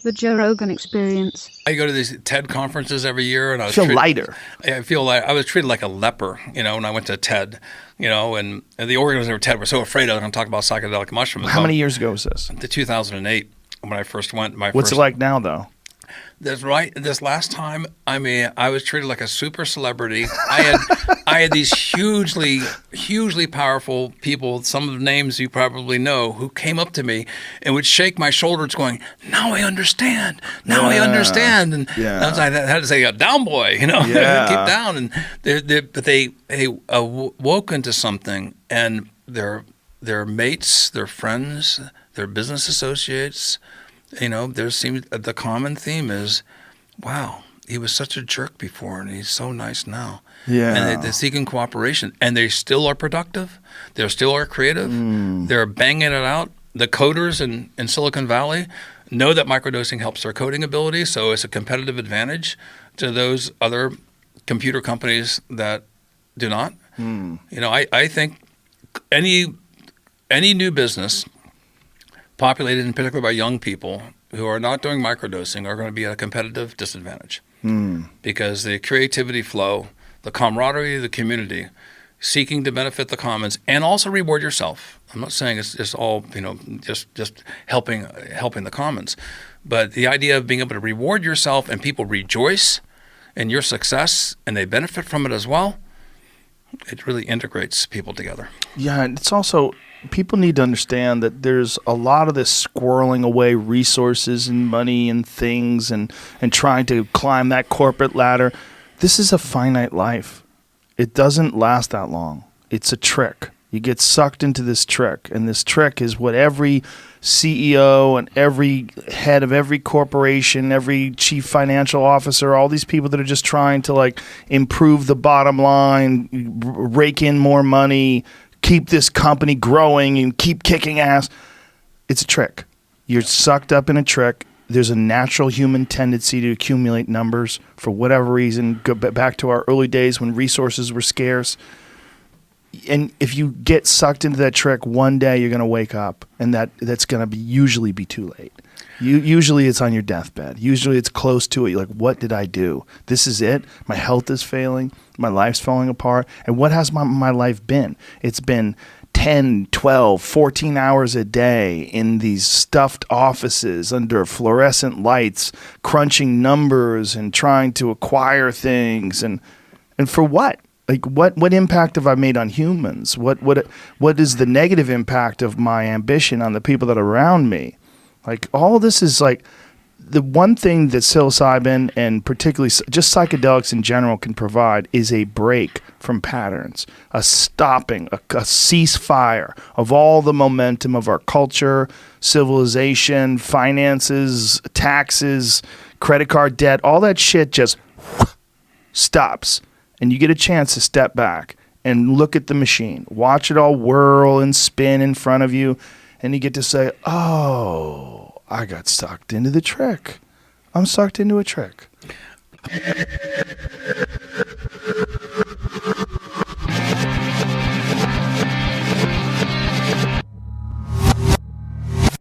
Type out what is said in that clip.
The Joe Rogan Experience. I go to these TED conferences every year, and I feel lighter. I feel like I was treated like a leper, when I went to TED, and the organizers of TED were so afraid I was going to talk about psychedelic mushrooms. How many years ago was this? The 2008 when I first went. What's it like now, though? This last time, I was treated like a super celebrity. I had these hugely powerful people, some of the names you probably know, who came up to me and would shake my shoulders going, now I understand. Now I understand. And I was like, I had to say, down boy, keep down. And they woke into something, and their mates, their friends, their business associates, there seems the common theme is, wow, he was such a jerk before and he's so nice now. Yeah. And they're seeking cooperation, and they still are productive. They still are creative. They're banging it out. The coders in Silicon Valley know that microdosing helps their coding ability, so it's a competitive advantage to those other computer companies that do not. I think any new business populated in particular by young people who are not doing microdosing are going to be at a competitive disadvantage because the creativity flow, the camaraderie of the community, seeking to benefit the commons and also reward yourself. I'm not saying it's just all, just helping the commons, but the idea of being able to reward yourself and people rejoice in your success and they benefit from it as well, it really integrates people together. Yeah, and it's also, people need to understand that there's a lot of this squirreling away resources and money and things and trying to climb that corporate ladder. This is a finite life. It doesn't last that long. It's a trick. You get sucked into this trick, and this trick is what every CEO and every head of every corporation, every chief financial officer, all these people that are just trying to improve the bottom line, rake in more money, keep this company growing and keep kicking ass. It's a trick. You're sucked up in a trick. There's a natural human tendency to accumulate numbers for whatever reason. Go back to our early days when resources were scarce. And if you get sucked into that trick, one day you're going to wake up, and that's going to usually be too late. Usually it's on your deathbed. Usually it's close to it. You're like, what did I do? This is it? My health is failing. My life's falling apart. And what has my life been? It's been 10, 12, 14 hours a day in these stuffed offices under fluorescent lights, crunching numbers and trying to acquire things. And for what? What impact have I made on humans? What is the negative impact of my ambition on the people that are around me? All of this is the one thing that psilocybin and particularly just psychedelics in general can provide is a break from patterns, a stopping, a ceasefire of all the momentum of our culture, civilization, finances, taxes, credit card debt, all that shit just stops. And you get a chance to step back and look at the machine, watch it all whirl and spin in front of you, and you get to say, oh, I got sucked into the trick. I'm sucked into a trick.